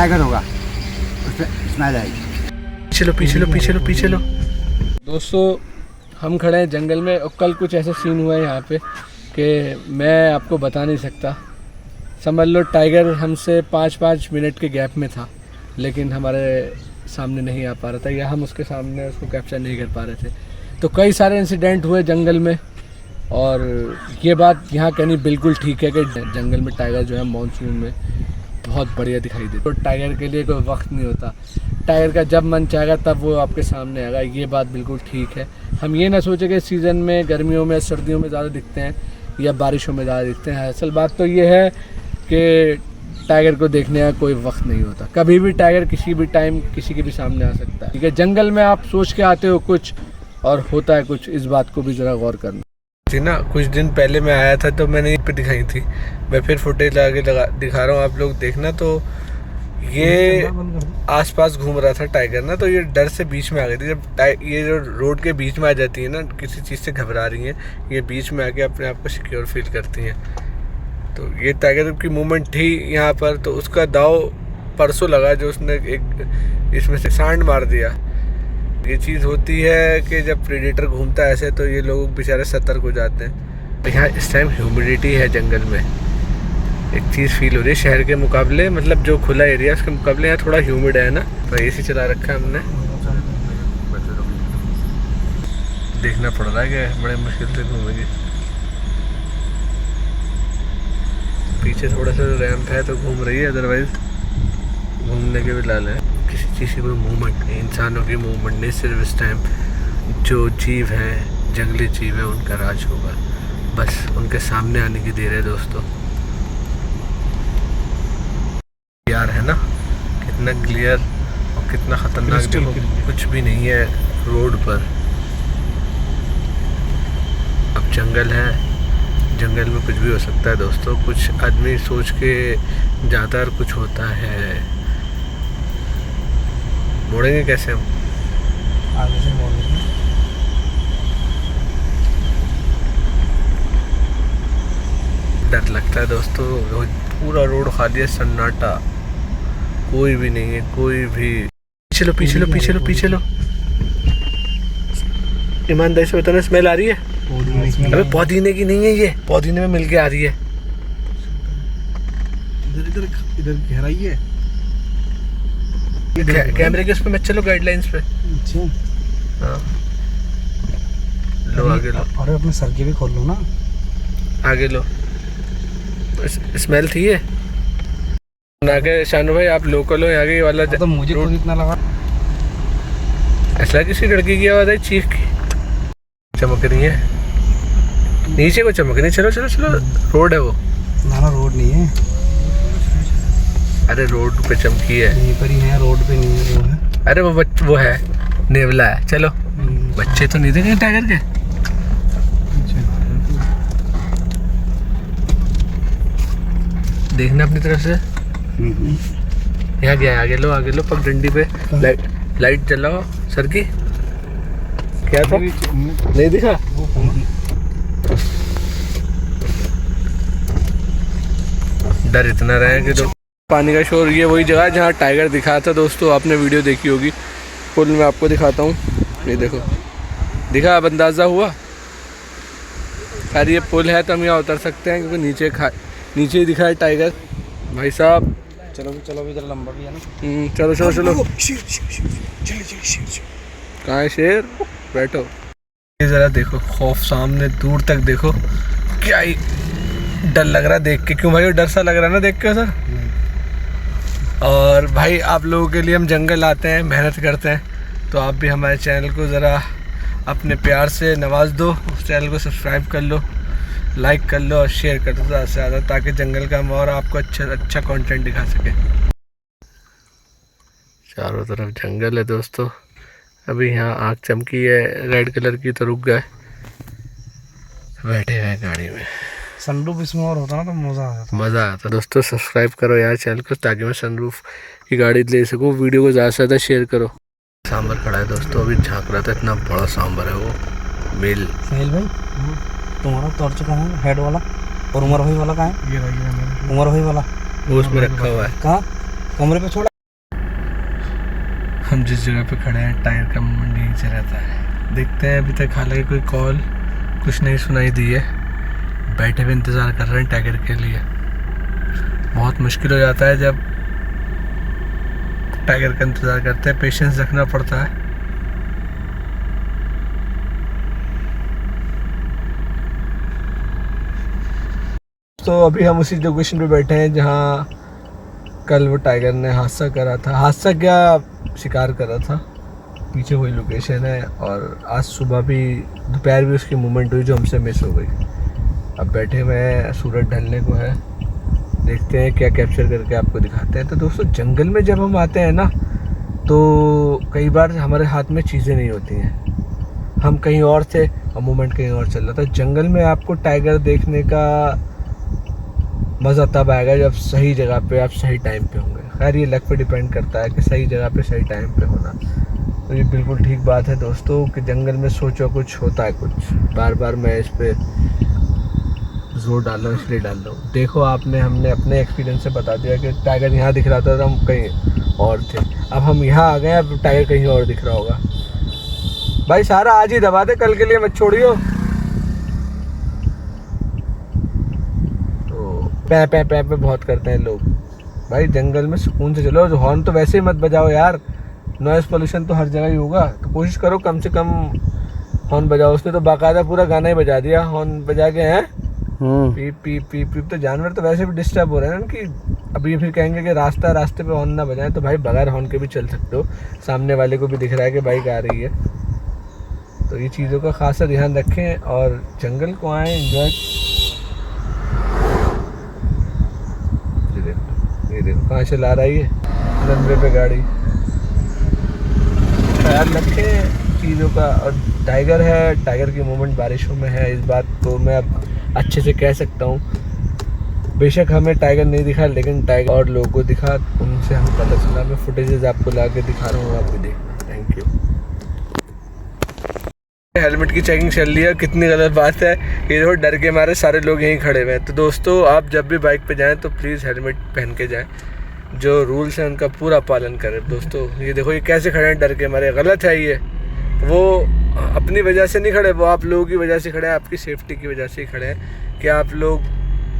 Tiger होगा, उसमें smell आएगी। चलो पीछे लो। दोस्तों हम खड़े हैं जंगल में और कल कुछ ऐसा सीन हुआ है यहाँ पे कि मैं आपको बता नहीं सकता। समझ लो टाइगर हमसे 5-5 मिनट के गैप में था, लेकिन हमारे सामने नहीं आ पा रहा था या हम उसके सामने उसको कैप्चर नहीं कर पा रहे थे। तो कई सारे इंसिडेंट हुए जंगल में, और ये बात यहाँ कहनी बिल्कुल ठीक है कि जंगल में टाइगर जो है मानसून में बहुत बढ़िया दिखाई देता है। तो टाइगर के लिए कोई वक्त नहीं होता, टाइगर का जब मन चाहेगा तब वो आपके सामने आएगा। ये बात बिल्कुल ठीक है। हम ये ना सोचें कि इस सीज़न में गर्मियों में सर्दियों में ज़्यादा दिखते हैं या बारिशों में ज़्यादा दिखते हैं। असल बात तो ये है कि टाइगर को देखने का कोई वक्त नहीं होता। कभी भी टाइगर किसी भी टाइम किसी के भी सामने आ सकता है। ठीक है, जंगल में आप सोच के आते हो कुछ और होता है कुछ, इस बात को भी ज़रा गौर करना थी ना। कुछ दिन पहले मैं आया था तो मैंने ये पे दिखाई थी, मैं फिर फुटेज लगा दिखा रहा हूँ, आप लोग देखना। तो ये आसपास घूम रहा था टाइगर ना, तो ये डर से बीच में आ गई थी। जब ये जो रोड के बीच में आ जाती है ना, किसी चीज़ से घबरा रही हैं, ये बीच में आके अपने आप को सिक्योर फील करती हैं। तो ये टाइगर की मूवमेंट थी यहाँ पर, तो उसका दाव परसों लगा जो उसने एक इसमें से सांड मार दिया। ये चीज़ होती है कि जब प्रेडेटर घूमता है ऐसे तो ये लोग बेचारे सतर्क हो जाते हैं। यहाँ इस टाइम ह्यूमिडिटी है जंगल में, एक चीज़ फील हो रही है शहर के मुकाबले, मतलब जो खुला एरिया उसके मुकाबले यहाँ थोड़ा ह्यूमिड है ना। तो एसी चला रखा है हमने, देखना पड़ रहा है कि बड़े मुश्किल से घूमेगी। पीछे थोड़ा सा रैंप है तो घूम रही है, अदरवाइज घूमने के भी लाल है। किसी चीज़ की कोई मूवमेंट नहीं, इंसानों की मूवमेंट नहीं, सिर्फ इस टाइम जो जीव हैं, जंगली जीव है, उनका राज होगा। बस उनके सामने आने की देर है दोस्तों। यार है ना कितना क्लियर और कितना खतरनाक, देखो कुछ भी नहीं है रोड पर। अब जंगल है, जंगल में कुछ भी हो सकता है दोस्तों। कुछ आदमी सोच के जाता और कुछ होता है। मोड़ेंगे कैसे हम? आगे से मोड़ेंगे। डर लगता है दोस्तों, पूरा रोड खाली है, सन्नाटा, कोई भी नहीं है, कोई भी। पीछे लो। ईमानदारी से बताना, स्मेल आ रही है? अबे पौधीने की नहीं है, ये पौधीने में मिलके आ रही है। इधर गहराई है। कैमरे के उस पे मत चलो, गाइडलाइंस पे। अच्छा हाँ लो, आगे लो। अरे अपने सर की भी खोल लो ना, आगे लो। स्मेल थी ये ना के शानू भाई, आप लोकल हो यहाँ के वाला। तो मुझे खुद इतना लगा। ऐसा किसी लड़की की आवाज़ है चीख की, चमक रही है नीचे को, चमक रही। चलो रोड है वो ना, रोड नहीं है। अरे रोड पे चमकी है, यहीं पर ही है, रोड पे नहीं है, वो है। अरे वो है, नेवला है। चलो बच्चे तो नहीं देखे टाइगर के। देखना अपनी तरफ से। यहाँ गया, आगे लो पगडंडी पे। लाइट जलाओ सर की। क्या था? नहीं दिखा? डर इतना रहे कि तो पानी का शोर। ये वही जगह जहाँ टाइगर दिखा था दोस्तों, आपने वीडियो देखी होगी। पुल में आपको दिखाता हूँ, ये देखो, दिखा? अब अंदाज़ा हुआ? खैर ये पुल है तो हम यहाँ उतर सकते हैं, क्योंकि नीचे ही दिखा है टाइगर। भाई साहब चलो इधर लंबा भी है ना। चलो। कहाँ है शेर? बैठो। ये ज़रा देखो, खौफ सामने दूर तक देखो। क्या ही डर लग रहा है देख के। क्यों भाई, डर सा लग रहा है ना देख के सर? और भाई आप लोगों के लिए हम जंगल आते हैं, मेहनत करते हैं, तो आप भी हमारे चैनल को ज़रा अपने प्यार से नवाज दो। उस चैनल को सब्सक्राइब कर लो, लाइक कर लो और शेयर कर दो ज़्यादा से ज़्यादा, ताकि जंगल का हम और आपको अच्छा कंटेंट दिखा सके। चारों तरफ जंगल है दोस्तों। अभी यहाँ आग चमकी है रेड कलर की, तो रुक गए, बैठे हैं गाड़ी में। सनरूफ इसमें और होता ना तो मज़ा आता। दोस्तों सब्सक्राइब करो यार चैनल को, ताकि मैं सनरूफ की गाड़ी ले सकूँ। वीडियो को ज़्यादा से ज़्यादा शेयर करो। सांभर खड़ा है दोस्तों, अभी झाँक रहा था, इतना बड़ा सांभर है वो। मिल साहिल भाई, तुम्हारा टॉर्च कहाँ है, हेड वाला? और उमर भाई वाला कहाँ है? ये भाई उमर भाई वाला वो उसमें रखा हुआ है। कहाँ? कमरे पे छोड़ा। हम जिस जगह पे खड़े हैं टायर का मूवमेंट यहीं से रहता है। देखते हैं, अभी तक हालांकि कोई कॉल कुछ नहीं सुनाई दी है। बैठे हुए इंतज़ार कर रहे हैं टाइगर के लिए। बहुत मुश्किल हो जाता है जब टाइगर का इंतज़ार करते हैं, पेशेंस रखना पड़ता है। तो अभी हम उसी लोकेशन पे बैठे हैं जहाँ कल वो टाइगर ने हादसा करा था। हादसा क्या, शिकार करा था। पीछे वही लोकेशन है और आज सुबह भी दोपहर भी उसकी मूवमेंट हुई जो हमसे मिस हो गई। अब बैठे हुए हैं, सूरज ढलने को है, देखते हैं क्या कैप्चर करके आपको दिखाते हैं। तो दोस्तों जंगल में जब हम आते हैं ना तो कई बार हमारे हाथ में चीज़ें नहीं होती हैं। हम कहीं और थे और मूवमेंट कहीं और चल रहा था। जंगल में आपको टाइगर देखने का मज़ा तब आएगा जब सही जगह पे आप सही टाइम पे होंगे। खैर ये लक पे डिपेंड करता है कि सही जगह पे सही टाइम पे होना। तो ये बिल्कुल ठीक बात है दोस्तों कि जंगल में सोचो कुछ होता है कुछ। बार बार मैं इस पे जोर डाल रहा हूँ, इसलिए डाल रहा हूँ। देखो हमने अपने एक्सपीरियंस से बता दिया कि टाइगर यहाँ दिख रहा था तो हम कहीं और थे। अब हम यहाँ आ गए, अब टाइगर कहीं और दिख रहा होगा। भाई सारा आज ही दबा दे, कल के लिए मत छोड़ियो। पै पै पै पे बहुत करते हैं लोग। भाई जंगल में सुकून से चलो। हॉर्न तो वैसे ही मत बजाओ यार, नॉइज़ पोल्यूशन तो हर जगह ही होगा। तो कोशिश करो कम से कम हॉर्न बजाओ। उसने तो बाकायदा पूरा गाना ही बजा दिया हॉर्न बजा के। हैं पीप पीप पीप पीप। तो जानवर तो वैसे भी डिस्टर्ब हो रहे हैं कि अभी फिर कहेंगे कि रास्ते पे हॉर्न ना बजाएं। तो भाई बगैर हॉर्न के भी चल सकते हो, सामने वाले को भी दिख रहा है कि बाइक आ रही है। तो ये चीज़ों का खासा ध्यान रखें और जंगल को आएँ, एंजॉय। ये देखो कहाँ से ला रही है रनवे पे गाड़ी। ख्याल रखें चीज़ों का। और टाइगर है, टाइगर की मूवमेंट बारिशों में है, इस बात को मैं अब अच्छे से कह सकता हूँ। बेशक हमें टाइगर नहीं दिखा लेकिन टाइगर और लोगों को दिखा, उनसे हमें पता चला। मैं फुटेजेस आपको ला के दिखा रहा हूँ, आप भी देखना। Thank you. हेलमेट की चेकिंग चल रही है, कितनी गलत बात है ये। देखो डर के मारे सारे लोग यहीं खड़े हुए हैं। तो दोस्तों आप जब भी बाइक पे जाएं तो प्लीज़ हेलमेट पहन के जाएं। जो रूल्स हैं उनका पूरा पालन करें। दोस्तों ये देखो ये कैसे खड़े हैं डर के मारे। गलत है ये। वो अपनी वजह से नहीं खड़े, वो आप लोगों की वजह से खड़े हैं, आपकी सेफ्टी की वजह से ही खड़े हैं। कि आप लोग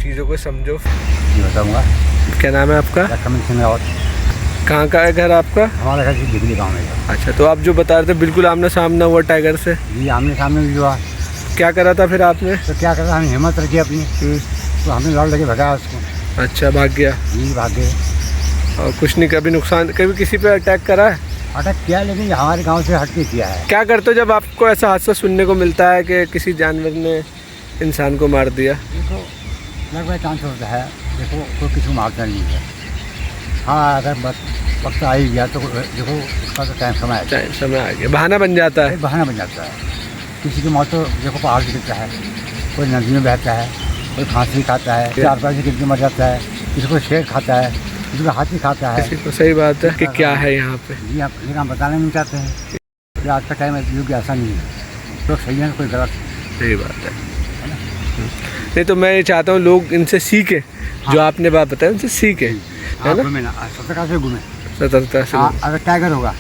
चीज़ों को समझो। बताऊँगा। क्या नाम है आपका? कहाँ का है घर आपका? हमारा घर दिल्ली गाँव में। अच्छा, तो आप जो बता रहे थे बिल्कुल आमने सामना हुआ टाइगर से? जी आमने सामने भी हुआ। क्या करा था फिर आपने? तो क्या करा, हमने हिम्मत रखी अपनी, तो हमने लड़ लगे भगाया उसको। अच्छा, भाग गया? जी भाग गए। और कुछ नहीं, कभी नुकसान, कभी किसी पे अटैक करा है? अटैक किया लेकिन हमारे गांव से हट के किया है। क्या करते हो जब आपको ऐसा हादसा सुनने को मिलता है कि किसी जानवर ने इंसान को मार दिया? देखो लगभग चांस होता है, देखो कोई किसी को मारता नहीं है। हाँ अगर वक्त आ ही गया तो देखो उसका तो टाइम समय आ गया, बहाना बन जाता है। बहाना बन जाता है। किसी की मौत तो देखो पहाड़ से गिरता है, कोई नदी में बहता है, कोई फांसी खाता है, 4 पैसे गिर के मर जाता है, किसी को शेर खाता है, किसी को हाथी खाता है। किसी को सही बात है कि क्या है यहाँ पे। जी आप लेकिन हम बताना नहीं चाहते हैं कि आज का टाइम युग ऐसा नहीं है, तो सही है कोई गलत। सही बात है नहीं तो मैं ये चाहता हूँ लोग इनसे सीखें। जो आपने बात बताया उनसे सीखें, है ना? सतर्कता से घूमें, सतर्कता से। अगर टाइगर होगा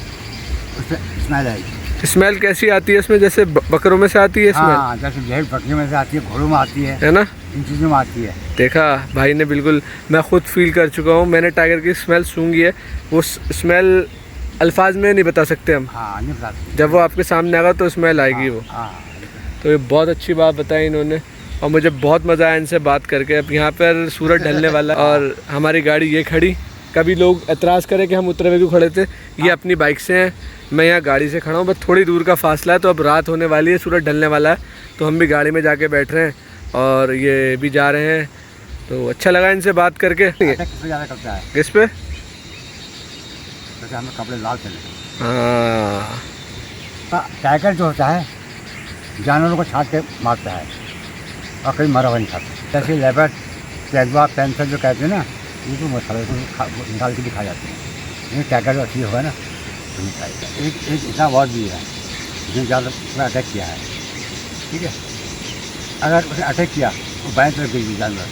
उससे स्मेल आएगी। स्मेल कैसी आती है इसमें? जैसे बकरों में से आती है स्मेल? हाँ जैसे भेड़ बकरियों में से आती है, घोड़ों में आती है ना, इन चीज़ों में आती है। देखा भाई ने, बिल्कुल मैं खुद फील कर चुका हूँ। मैंने टाइगर की स्मेल सूंघी है। वो स्मेल अल्फाज में नहीं बता सकते हम। हाँ नहीं बता सकते। जब वो आपके सामने आएगा तो स्मेल आएगी। वो तो ये बहुत अच्छी बात बताई इन्होंने और मुझे बहुत मज़ा आया इनसे बात करके। अब यहाँ पर सूरज ढलने वाला और हमारी गाड़ी ये खड़ी। कभी लोग एतराज़ करें कि हम उतरे हुए क्यों खड़े थे, ये अपनी बाइक से हैं, मैं यहाँ गाड़ी से खड़ा हूँ। बस थोड़ी दूर का फासला है। तो अब रात होने वाली है, सूरज ढलने वाला है, तो हम भी गाड़ी में जाके बैठ रहे हैं और ये भी जा रहे हैं। तो अच्छा लगा इनसे बात करके। ज़्यादा करता है किस पे? जैसे हमें कपड़े लाल चले। हाँ टाइगर जो होता है जानवरों को छांट के मारता है और कहीं मरा हुआ नहीं खाता। जैसे लेपर्ड, जैगुआर, पैंथर जो कहते हैं ना, ये तो मसाले को निकाल के दिखा जाते हैं। लेकिन टाइगर जो असली होगा ना तो नहीं खाएगा। एक इतना वर्ड भी है जिसने ज़्यादा अटैक किया है, ठीक है। अगर उसने अटैक किया तो बाएं तरफ गिर जानवर,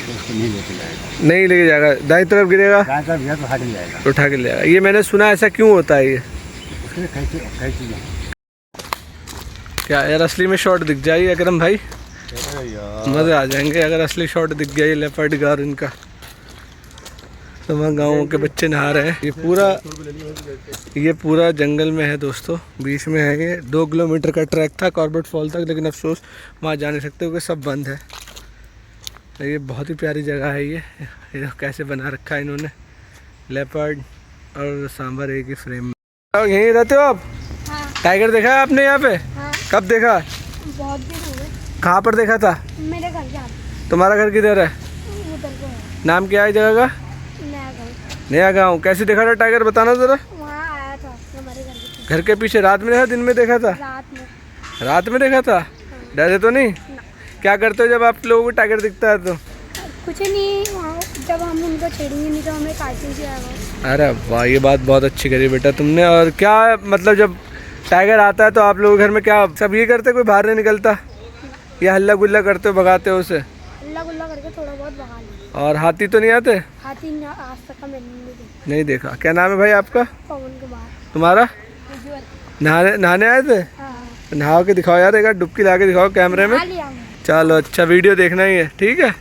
तो उसको नहीं लेके जाएगा। नहीं लेके जाएगा, दाईं तरफ गिरेगा दाएं तरफ गया तो उठा के जाएगा। तो उठा के ले जाएगा। ये मैंने सुना ऐसा क्यों होता है ये? उसके लिए कई चीज़ें हैं। क्या यार असली में शॉट दिख जाए अकरम भाई, मज़े आ जाएंगे अगर असली शॉट दिख गया ये लेपर्ड गार इनका। तो वहाँ गाँव के बच्चे नहा रहे हैं। ये पूरा जंगल में है दोस्तों, बीच में है ये। 2 किलोमीटर का ट्रैक था कॉर्बेट फॉल तक, लेकिन अफसोस वहाँ जा नहीं सकते क्योंकि सब बंद है। ये बहुत ही प्यारी जगह है ये कैसे बना रखा है इन्होंने, लेपर्ड और सांभर एक ही फ्रेम में। यहीं रहते हो आप? हाँ। टाइगर देखा है आपने यहाँ पे? हाँ। कब देखा? बहुत दिन हो गए। कहाँ पर देखा था? मेरे घर के आगे। तुम्हारा घर किधर है? उधर को है। नाम क्या है जगह का? नया घर। नया गाँव। कैसे देखा था टाइगर बताना ज़रा। वहाँ आया था हमारे घर के पीछे। घर के पीछे रात में देखा, दिन में देखा था? रात में। रात में देखा था। डरे तो नहीं? क्या करते हो जब आप लोगों को टाइगर दिखता है तो? कुछ नहीं, वहाँ जब हम उनको छेड़ेंगे नहीं तो हमें काटेंगे आएगा। अरे वाह, ये बात बहुत अच्छी करी बेटा तुमने। और क्या मतलब जब टाइगर आता है तो आप लोगों के घर में क्या सब ये करते, कोई बाहर नहीं निकलता या हल्ला गुल्ला करते हो, भगाते हो उसे? अल्लाह गुल्ला करके थोड़ा बहुत भगा लिया। और हाथी तो नहीं आते? हाथी आज तक का मैंने नहीं देखा। क्या नाम है भाई आपका? पवन के बाहर। तुम्हारा? नहाने आए थे? नहा के दिखाओ यार, एक डुबकी ला के दिखाओ कैमरे में। लिया चलो अच्छा, वीडियो देखना ही है, ठीक है।